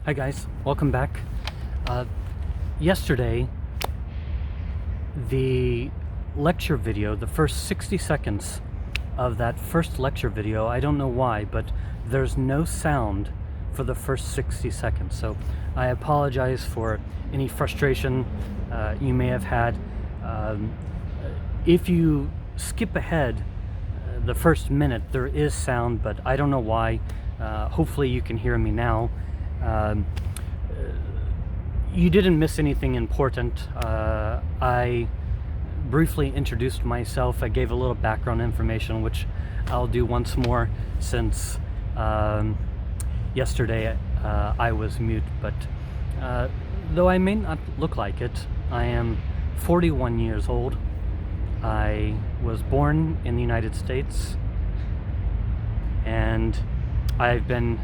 Hi guys, welcome back. Yesterday, the lecture video, the first 60 seconds of that first lecture video, I don't know why, but there's no sound for the first 60 seconds. So I apologize for any frustration you may have had. If you skip ahead the first minute, there is sound, but I don't know why. Hopefully you can hear me now. You didn't miss anything important. I briefly introduced myself. I gave a little background information, which I'll do once more since yesterday I was mute. But though I may not look like it, I am 41 years old. I was born in the United States, and I've been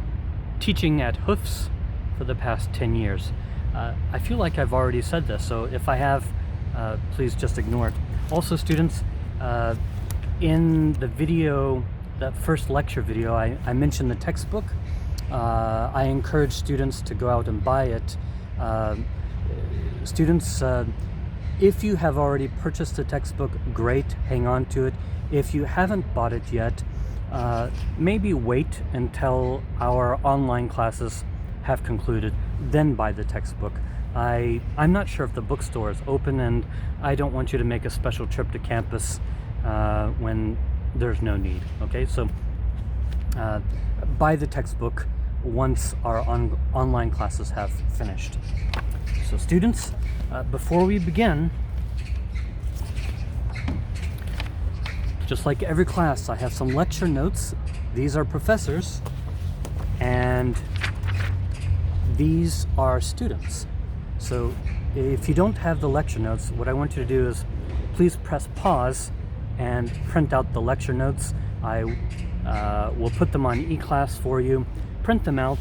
teaching at Hoofs for the past 10 years. I feel like I've already said this, so if I have, please just ignore it. Also, students, in the video, that first lecture video, I mentioned the textbook. I encourage students to go out and buy it. Students, if you have already purchased the textbook, great, hang on to it. If you haven't bought it yet, maybe wait until our online classes have concluded, then buy the textbook. I'm not sure if the bookstore is open, and I don't want you to make a special trip to campus when there's no need. Okay, so buy the textbook once our online classes have finished. So students, before we begin, just like every class, I have some lecture notes. These are professors, and these are students. So if you don't have the lecture notes, what I want you to do is please press pause and print out the lecture notes. I will put them on eClass for you. Print them out,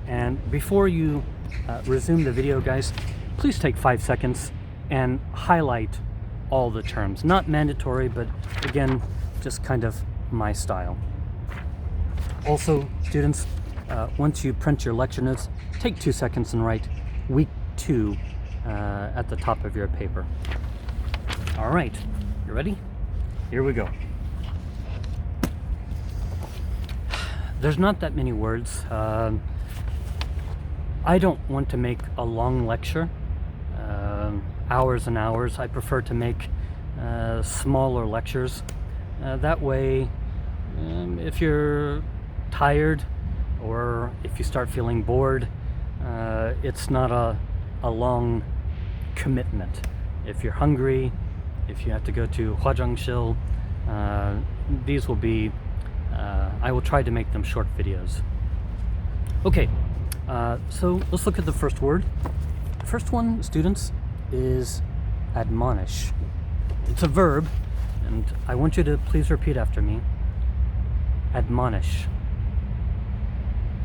and before you resume the video, guys, please take 5 seconds and highlight all the terms. Not mandatory, but again, just kind of my style. Also, students, once you print your lecture notes, take 2 seconds and write week 2 at the top of your paper. All right, you ready? Here we go. There's not that many words. I don't want to make a long lecture, hours and hours. I prefer to make smaller lectures. That way, if you're tired or if you start feeling bored, it's not a long commitment. If you're hungry, if you have to go to Hwajeongsil, these will be, I will try to make them short videos. Okay, so let's look at the first word. The first one, students, is admonish. It's a verb, and I want you to please repeat after me. Admonish.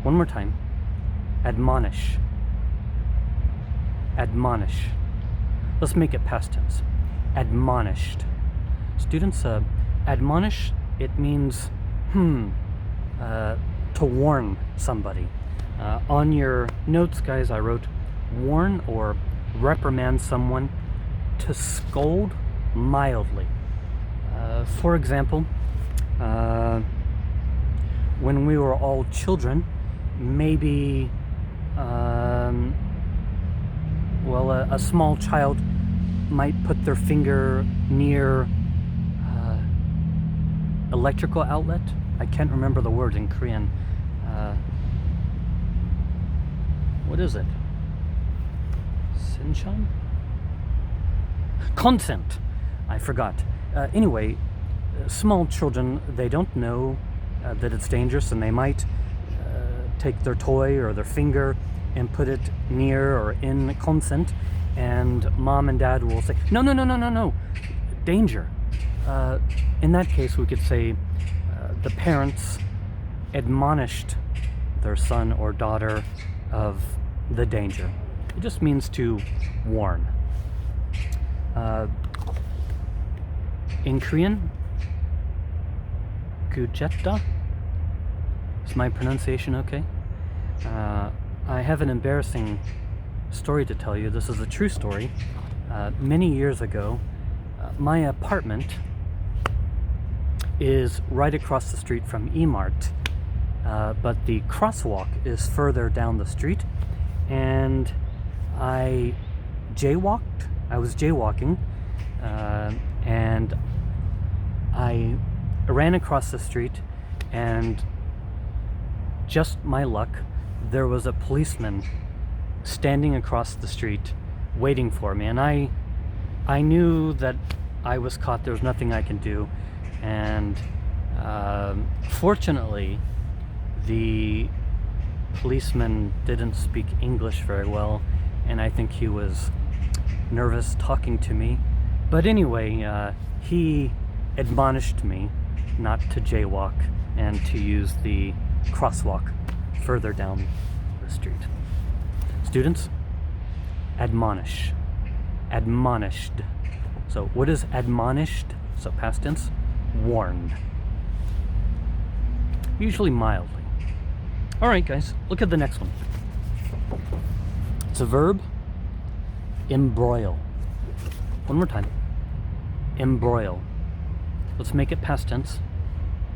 One more time. Admonish. Admonish. Let's make it past tense. Admonished. Students, admonish, it means to warn somebody. On your notes, guys, I wrote warn or reprimand someone, to scold mildly. For example, when we were all children, maybe a small child might put their finger near electrical outlet. I can't remember the word in Korean. What is it? Sinchan? Consent. I forgot. Anyway, small children, they don't know that it's dangerous, and they might take their toy or their finger and put it near or in consent, and mom and dad will say, no, no, no, no, no, no, danger. In that case, we could say the parents admonished their son or daughter of the danger. It just means to warn. In Korean, gujetta. Is my pronunciation okay? I have an embarrassing story to tell you. This is a true story. Many years ago, my apartment is right across the street from E-Mart, but the crosswalk is further down the street, and I jaywalked. I was jaywalking, and I ran across the street, and just my luck, there was a policeman standing across the street waiting for me, and I knew that I was caught. There was nothing I can do, and fortunately the policeman didn't speak English very well, and I think he was nervous talking to me. But anyway, he admonished me not to jaywalk and to use the crosswalk further down the street. Students, admonish. Admonished. So what is admonished? So past tense, warned. Usually mildly. All right, guys, look at the next one. It's a verb, embroil. One more time. Embroil. Let's make it past tense.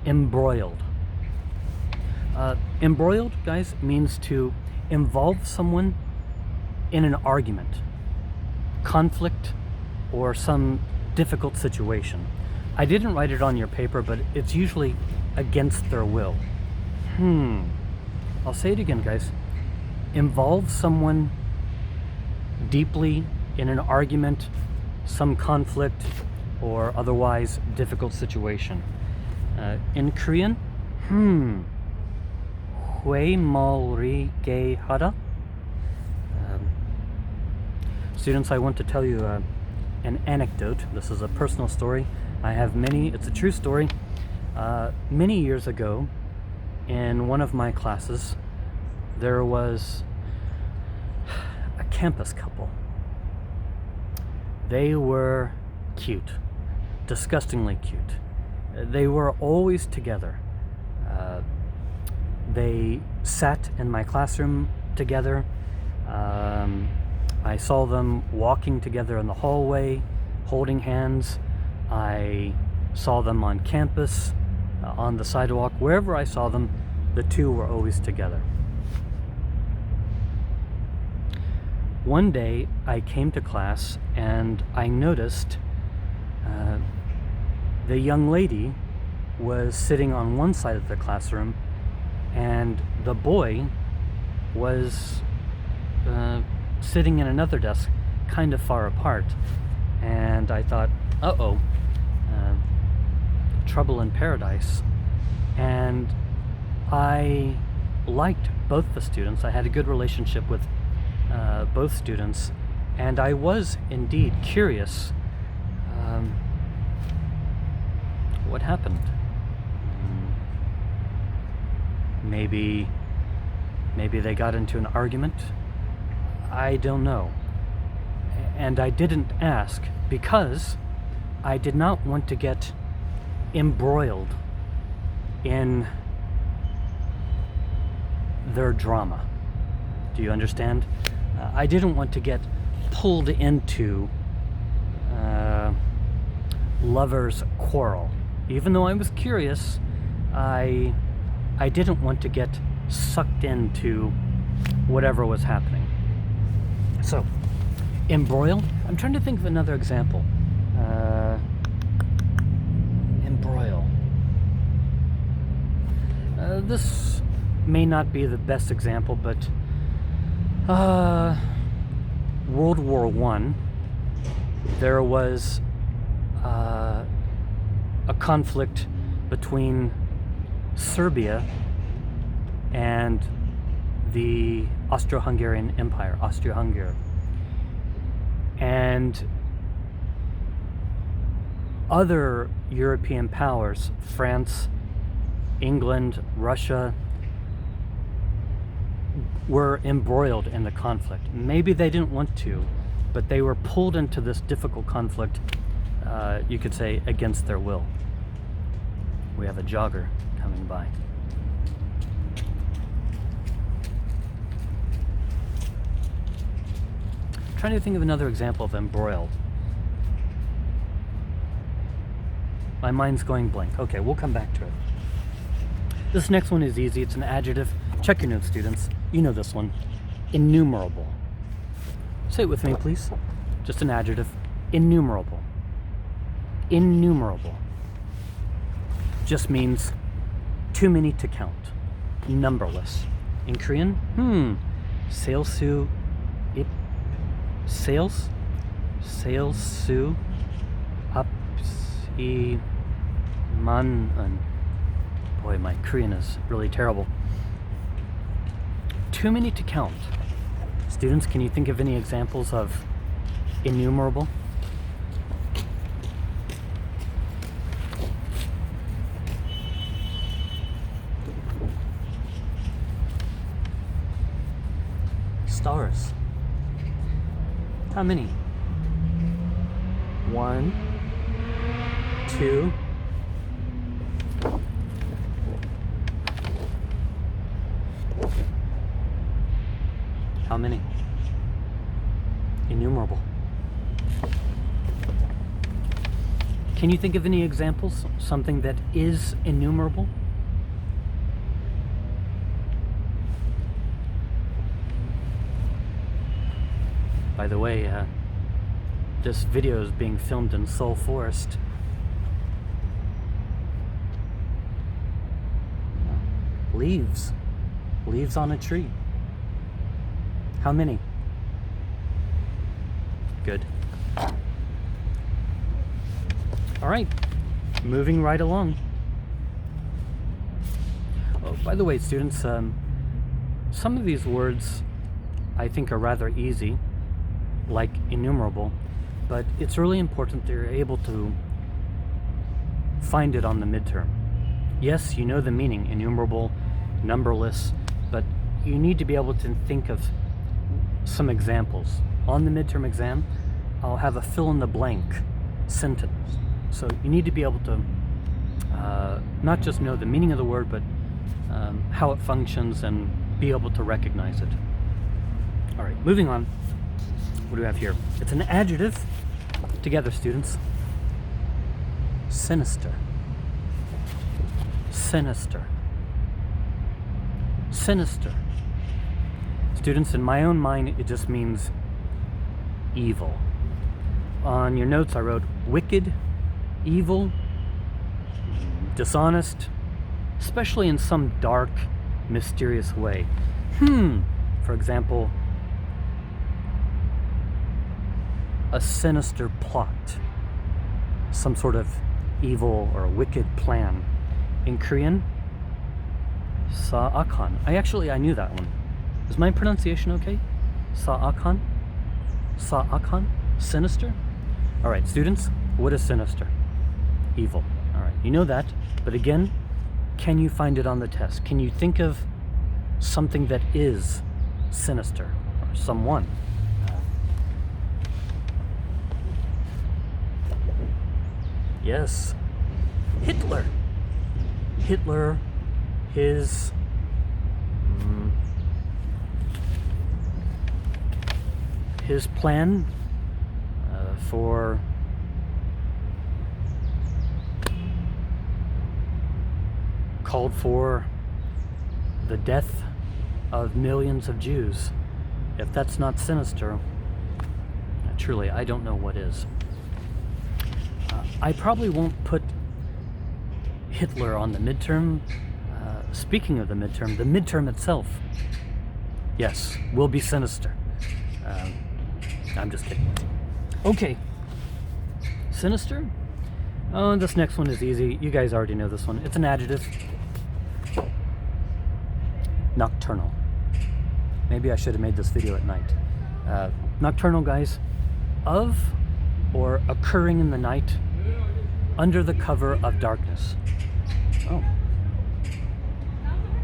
Embroiled. Embroiled, guys, means to involve someone in an argument, conflict, or some difficult situation. I didn't write it on your paper, but it's usually against their will. I'll say it again, guys. Involve someone deeply in an argument, some conflict, or otherwise difficult situation. In Korean, Hui Malri Ge Hara. Students, I want to tell you an anecdote. This is a personal story. I have many. It's a true story. Many years ago, in one of my classes, there was a campus couple. They were cute, disgustingly cute. They were always together. They sat in my classroom together. I saw them walking together in the hallway, holding hands. I saw them on campus, on the sidewalk. Wherever I saw them, the two were always together. One day I came to class and I noticed the young lady was sitting on one side of the classroom and the boy was sitting in another desk kind of far apart. And I thought, trouble in paradise. And I liked both the students. I had a good relationship with both students, and I was indeed curious what happened. Maybe they got into an argument. I don't know. And I didn't ask because I did not want to get embroiled in their drama. Do you understand? I didn't want to get pulled into lovers' quarrel. Even though I was curious, I didn't want to get sucked into whatever was happening. So, embroil. I'm trying to think of another example. Embroil. This may not be the best example, but World War I, there was a conflict between Serbia and the Austro-Hungarian Empire, Austria-Hungary. And other European powers, France, England, Russia, were embroiled in the conflict. Maybe they didn't want to, but they were pulled into this difficult conflict, you could say, against their will. We have a jogger coming by. trying to think of another example of embroiled. My mind's going blank. Okay, we'll come back to it. This next one is easy. It's an adjective. Check your notes, students. You know this one. Innumerable. Say it with me, please. Just an adjective. Innumerable. Innumerable. Just means too many to count. Numberless. In Korean, seolsu ip sales seolsu upsi man. Boy, my Korean is really terrible. Too many to count. Students, can you think of any examples of innumerable? Stars. How many? 1, 2. How many? Innumerable. Can you think of any examples? Something that is innumerable? By the way, this video is being filmed in Seoul Forest. Leaves. Leaves on a tree. How many? Good. All right, moving right along. Oh, by the way, students, some of these words I think are rather easy, like innumerable, but it's really important that you're able to find it on the midterm. Yes, you know the meaning, innumerable, numberless, but you need to be able to think of some examples. On the midterm exam, I'll have a fill-in-the-blank sentence. So you need to be able to not just know the meaning of the word, but how it functions and be able to recognize it. All right, moving on. What do we have here? It's an adjective. Together, students. Sinister. Sinister. Sinister. Students, in my own mind, it just means evil. On your notes, I wrote wicked, evil, dishonest, especially in some dark, mysterious way. For example, a sinister plot, some sort of evil or wicked plan. In Korean, Sa'akhan. I knew that one. Is my pronunciation okay? Sa'akhan? Sa'akhan? Sinister? All right, students, what is sinister? Evil. All right, you know that, but again, can you find it on the test? Can you think of something that is sinister or someone? Yes, Hitler. Hitler, his plan for called for the death of millions of Jews. If that's not sinister, truly, I don't know what is. I probably won't put Hitler on the midterm. Speaking of the midterm itself, yes, will be sinister. I'm just kidding. Okay, sinister. Oh, this next one is easy. You guys already know this one. It's an adjective. Nocturnal. Maybe I should have made this video at night. Nocturnal, guys, of or occurring in the night under the cover of darkness. Oh,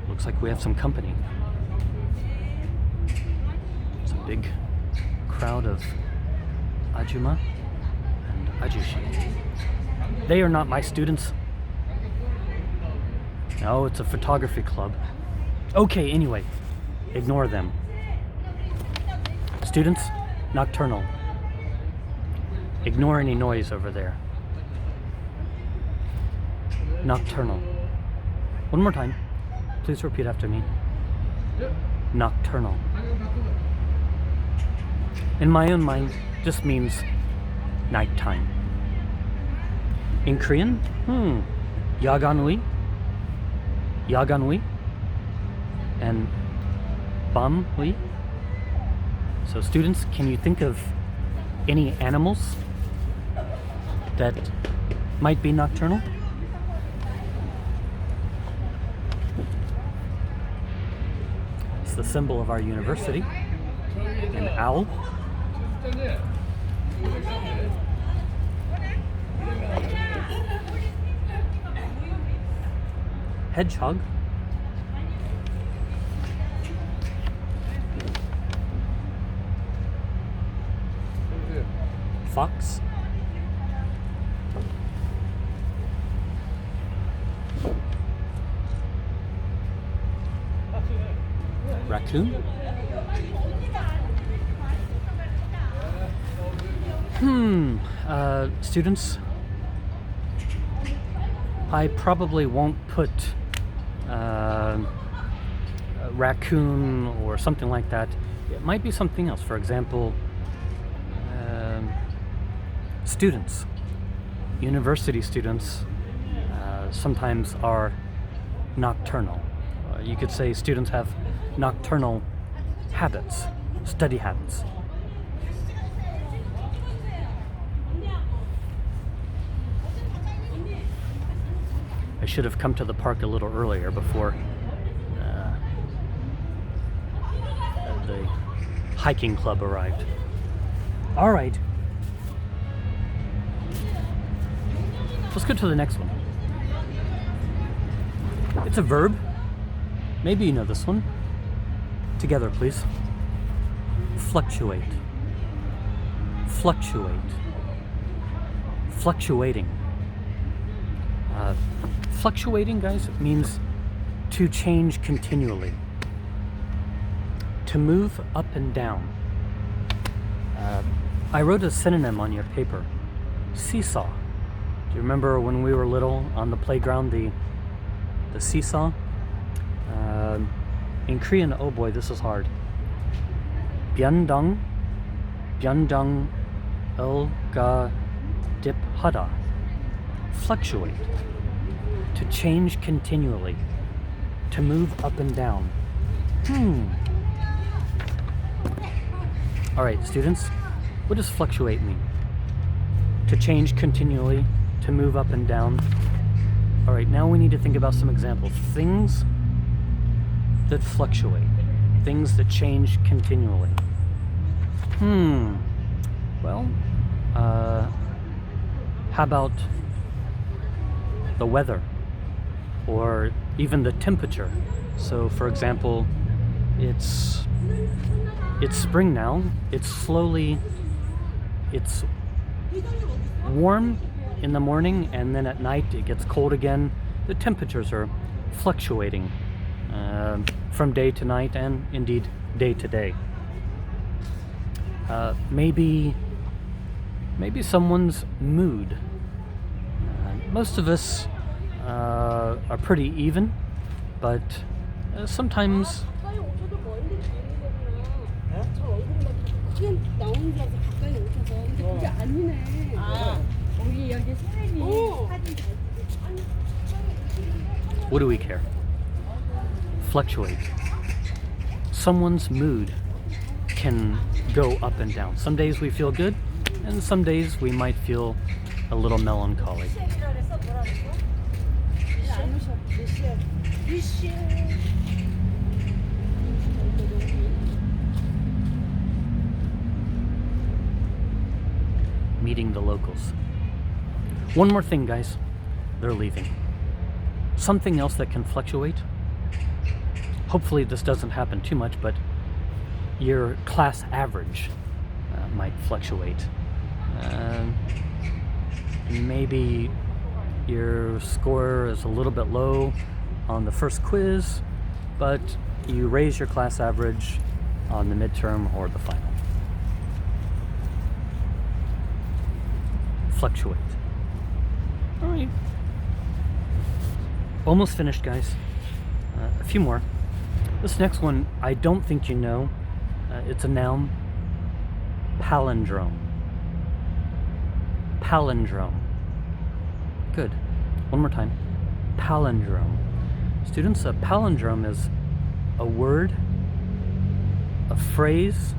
looks like we have some company. It's a big crowd of Ajuma and Ajushi. They are not my students. No, it's a photography club. Okay, anyway, ignore them. Students, Nocturnal. Ignore any noise over there. Nocturnal. One more time. Please repeat after me. Nocturnal. In my own mind, just means nighttime. In Korean, 야간위, 야간위, and 밤위. So students, can you think of any animals that might be nocturnal? It's the symbol of our university, an owl. Hedgehog. Fox. Raccoon. Students, I probably won't put a raccoon or something like that. It might be something else. For example, students, university students, sometimes are nocturnal. You could say students have nocturnal habits, study habits. I should have come to the park a little earlier before the hiking club arrived. All right. Let's go to the next one. It's a verb. Maybe you know this one. Together, please. Fluctuate. Fluctuate. Fluctuating. Fluctuating, guys, means to change continually. To move up and down. I wrote a synonym on your paper. Seesaw. Do you remember when we were little on the playground, the seesaw? In Korean, oh boy, this is hard. Byundang elga dip hada. Fluctuate. To change continually. To move up and down. All right, students, what does fluctuate mean? To change continually, to move up and down. All right, now we need to think about some examples. Things that fluctuate, things that change continually. Well, how about the weather or even the temperature? So, for example, it's spring now. It's warm in the morning, and then at night it gets cold again. The temperatures are fluctuating from day to night, and indeed day to day. Maybe someone's mood. Most of us are pretty even, but sometimes what do we care? Fluctuate. Someone's mood can go up and down. Some days we feel good, and some days we might feel a little melancholy. Meeting the locals. One more thing, guys. They're leaving. Something else that can fluctuate. Hopefully this doesn't happen too much, but your class average might fluctuate. Maybe your score is a little bit low on the first quiz, but you raise your class average on the midterm or the final. fluctuate. All right. Almost finished, guys. A few more. This next one, I don't think you know. It's a noun. Palindrome. Palindrome. Good. One more time. Palindrome. Students, a palindrome is a word, a phrase,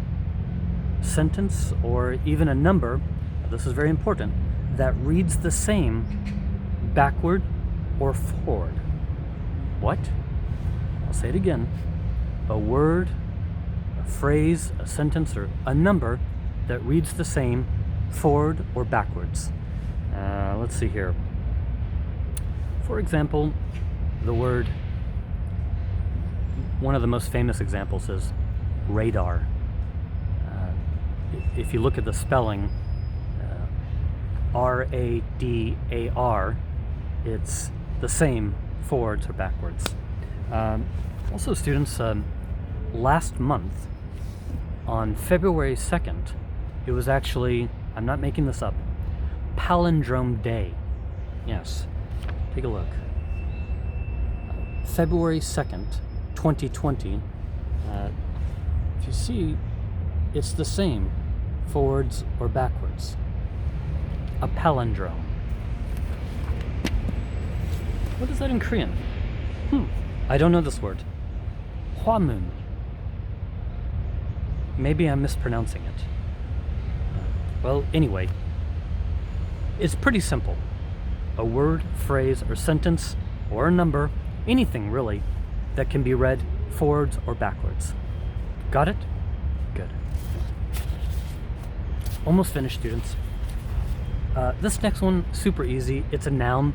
sentence, or even a number, this is very important, that reads the same backward or forward. What? I'll say it again. A word, a phrase, a sentence, or a number that reads the same forward or backwards. Let's see here. For example, the word, one of the most famous examples is radar. If you look at the spelling, R-A-D-A-R, it's the same forwards or backwards. Also, students, last month, on February 2nd, it was actually, I'm not making this up, Palindrome Day. Yes, take a look. February 2nd, 2020, if you see, it's the same, forwards or backwards. A palindrome. What is that in Korean? I don't know this word. Hwamun. Maybe I'm mispronouncing it. Well, anyway, it's pretty simple. A word, phrase, or sentence, or a number, anything really, that can be read forwards or backwards. Got it? Good. Almost finished, students. This next one, super easy. It's a noun.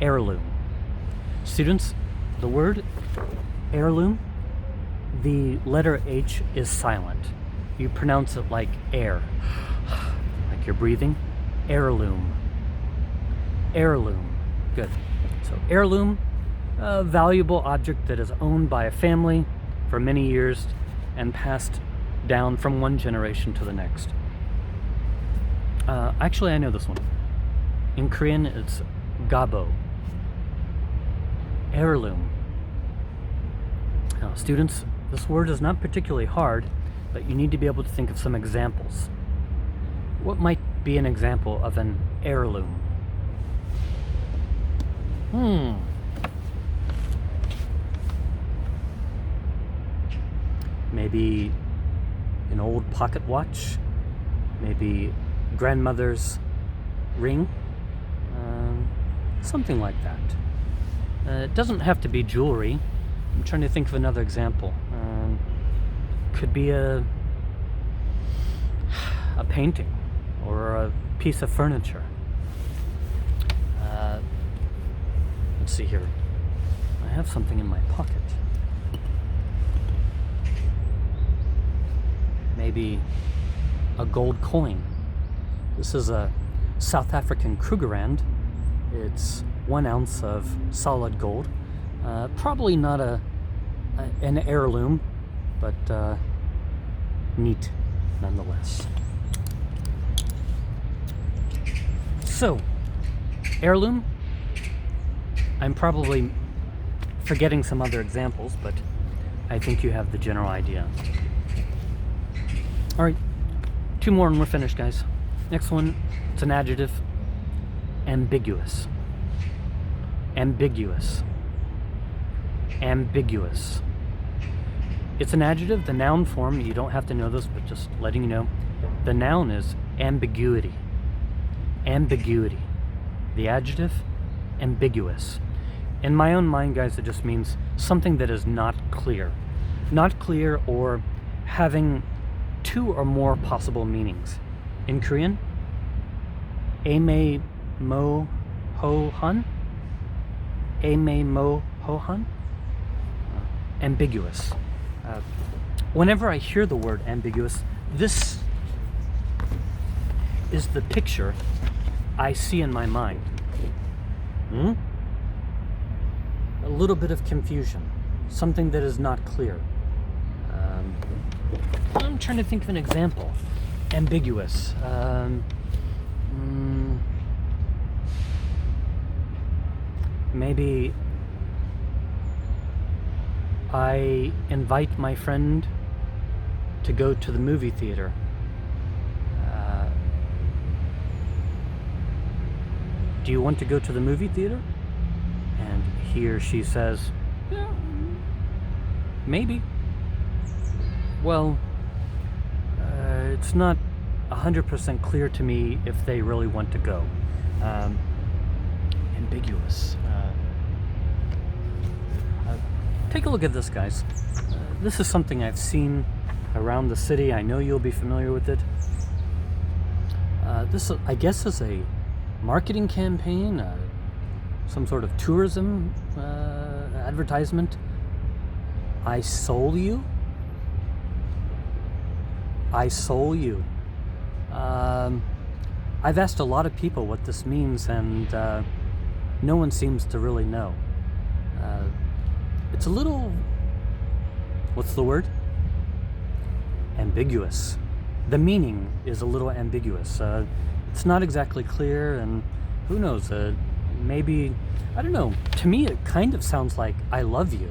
Heirloom. Students, the word heirloom, the letter H is silent. You pronounce it like air, like you're breathing. Heirloom. Heirloom. Good. So heirloom, a valuable object that is owned by a family for many years and passed down from one generation to the next. Actually, I know this one. In Korean, it's gabo. Heirloom. Now, students, this word is not particularly hard, but you need to be able to think of some examples. What might be an example of an heirloom? Maybe an old pocket watch, maybe grandmother's ring, something like that. It doesn't have to be jewelry. I'm trying to think of another example. Could be a painting or a piece of furniture. Let's see here. I have something in my pocket. Maybe a gold coin. This is a South African Krugerrand. It's 1 ounce of solid gold. Probably not an heirloom, but neat nonetheless. So, heirloom. I'm probably forgetting some other examples, but I think you have the general idea. All right, 2 more and we're finished, guys. Next one, it's an adjective. Ambiguous. Ambiguous. Ambiguous. It's an adjective, the noun form. You don't have to know this, but just letting you know. The noun is ambiguity. Ambiguity. The adjective, ambiguous. In my own mind, guys, it just means something that is not clear. Not clear or having 2 or more possible meanings. In Korean, Aime mo ho han. Aime mo ho han. Ambiguous. Whenever I hear the word ambiguous, this is the picture I see in my mind. A little bit of confusion, something that is not clear. I'm trying to think of an example. Ambiguous. maybe I invite my friend to go to the movie theater. Do you want to go to the movie theater? And he or she says, yeah, maybe. Well, it's not 100% clear to me if they really want to go. Ambiguous. Take a look at this, guys. This is something I've seen around the city. I know you'll be familiar with it. This, I guess, is a marketing campaign, some sort of tourism advertisement. I sold you. I sold you. I've asked a lot of people what this means, and no one seems to really know. It's a little, what's the word? Ambiguous. The meaning is a little ambiguous. It's not exactly clear, and who knows, maybe, I don't know, to me it kind of sounds like I love you.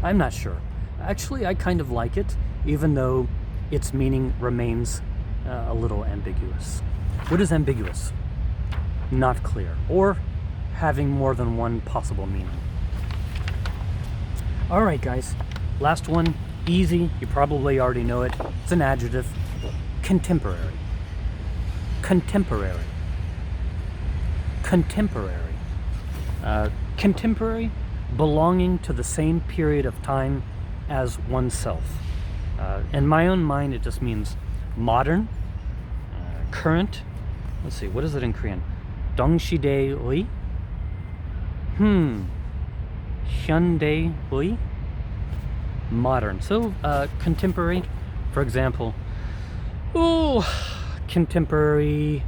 I'm not sure. Actually, I kind of like it, even though its meaning remains a little ambiguous. What is ambiguous? Not clear, or having more than one possible meaning. All right, guys, last one, easy, you probably already know it. It's an adjective. Contemporary. Contemporary. Contemporary. Contemporary, belonging to the same period of time as oneself. In my own mind, it just means modern, current. Let's see, what is it in Korean? 동시대의, 현대의, modern. So, contemporary, for example, contemporary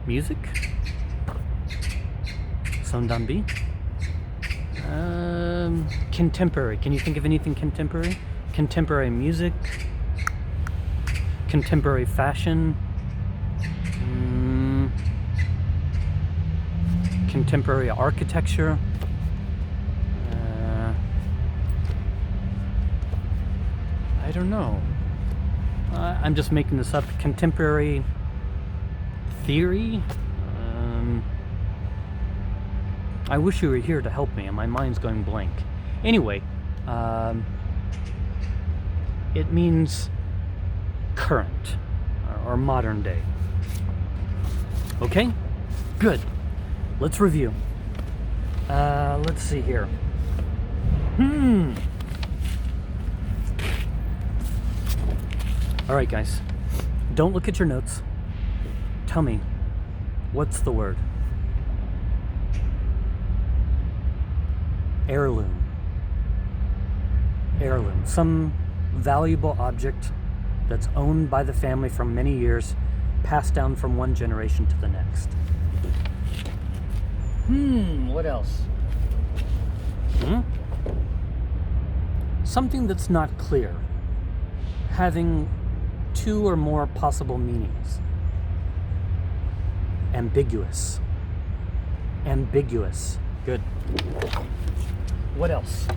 music. Sondambi. Contemporary. Can you think of anything contemporary? Contemporary music. Contemporary fashion. Contemporary architecture. I don't know. I'm just making this up. Contemporary theory. I wish you were here to help me, and my mind's going blank. Anyway, it means current or modern day. Okay? Good. Let's review. Let's see here. All right, guys. Don't look at your notes. Tell me, what's the word? Heirloom. Heirloom. Some valuable object that's owned by the family for many years, passed down from one generation to the next. What else? Something that's not clear, having two or more possible meanings. Ambiguous. Ambiguous. Good. What else?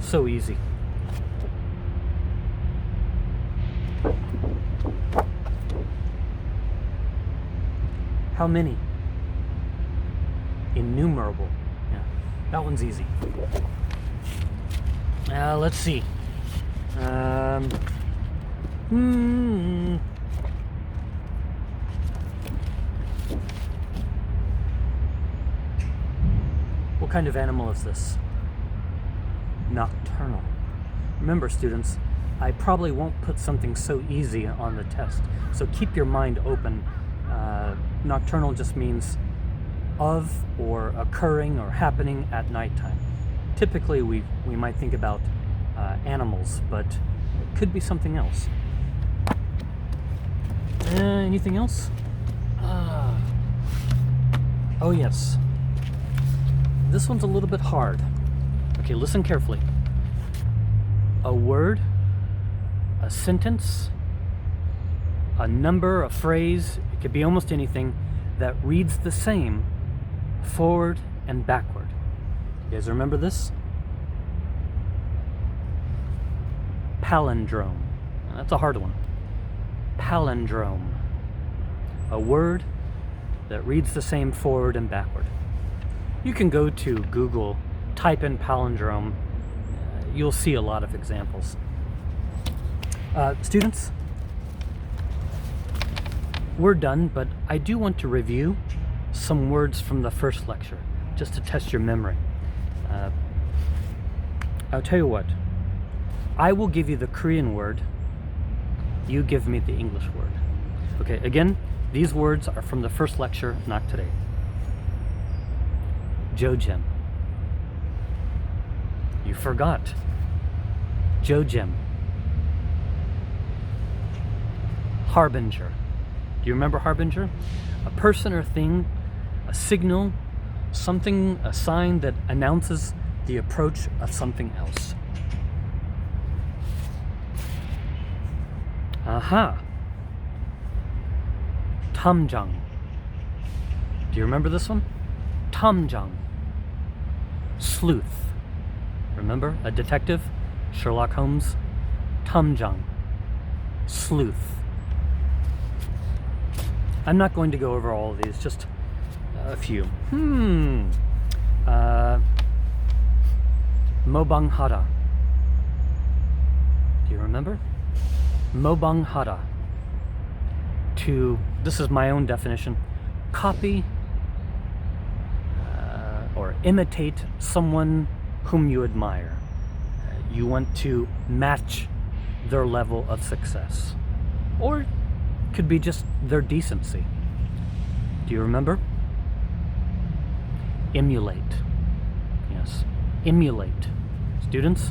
So easy. How many? Innumerable. Yeah, that one's easy. Let's see. What kind of animal is this? Nocturnal. Remember, students, I probably won't put something so easy on the test, so keep your mind open. Nocturnal just means of or occurring or happening at nighttime. Typically, we might think about animals, but it could be something else. Anything else? Oh yes. This one's a little bit hard. Okay, listen carefully. A word, a sentence, a number, a phrase, it could be almost anything that reads the same forward and backward. You guys remember this? Palindrome. That's a hard one. Palindrome. A word that reads the same forward and backward. You can go to Google, type in palindrome. You'll see a lot of examples. Students, we're done, but I do want to review some words from the first lecture, just to test your memory. I'll tell you what, I will give you the Korean word, you give me the English word. Okay, again, these words are from the first lecture, not today. Jojim. You forgot. Jojim. Harbinger. Do you remember harbinger? A person or thing, a signal, something, a sign that announces the approach of something else. Aha. Tamjang. Do you remember this one? Tamjang. Sleuth. Remember? A detective? Sherlock Holmes. Tamjang. Sleuth. I'm not going to go over all of these, just a few. Mobanghara. Do you remember? Mobanghara. This is my own definition, copy or imitate someone whom you admire. You want to match their level of success. Or it could be just their decency. Do you remember? Emulate. Yes, emulate. Students,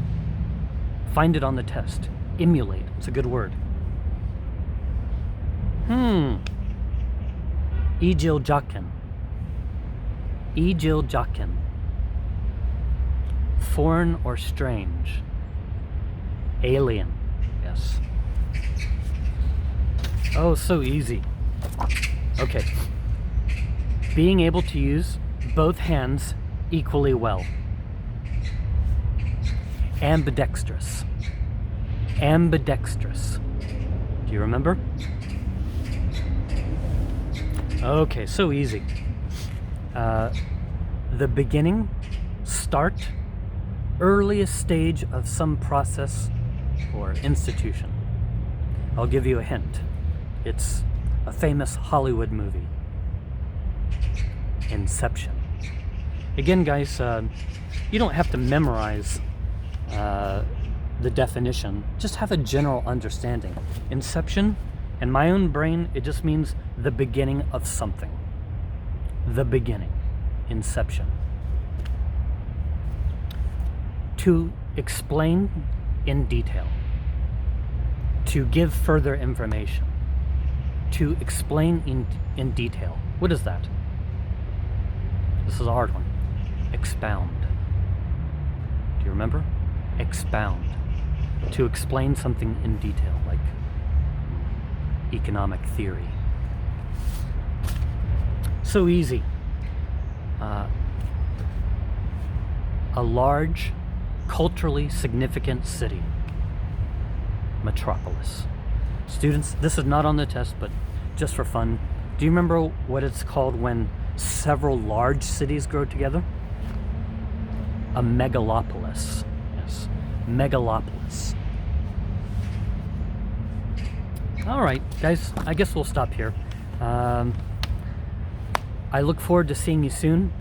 find it on the test. Emulate, it's a good word. Ijiljaken. Ijiljaken. Foreign or strange. Alien. Yes. Oh, so easy. Okay. Being able to use both hands equally well. Ambidextrous. Ambidextrous. Do you remember? Okay, so easy. The beginning, start, earliest stage of some process or institution. I'll give you a hint. It's a famous Hollywood movie. Inception. Again, guys, you don't have to memorize the definition. Just have a general understanding. Inception, in my own brain, it just means the beginning of something. The beginning. Inception. To explain in detail. To give further information. To explain in detail. What is that? This is a hard one. Expound. Do you remember? Expound. To explain something in detail, like economic theory. So easy. A large, culturally significant city. Metropolis. Students, this is not on the test, but just for fun, do you remember what it's called when several large cities grow together? A megalopolis. Yes, megalopolis. All right, guys, I guess we'll stop here. I look forward to seeing you soon.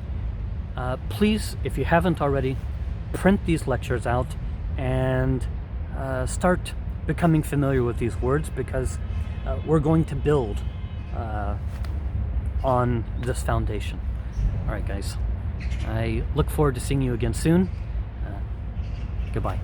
Please, if you haven't already, print these lectures out and start becoming familiar with these words, because we're going to build on this foundation. All right, guys, I look forward to seeing you again soon. Goodbye.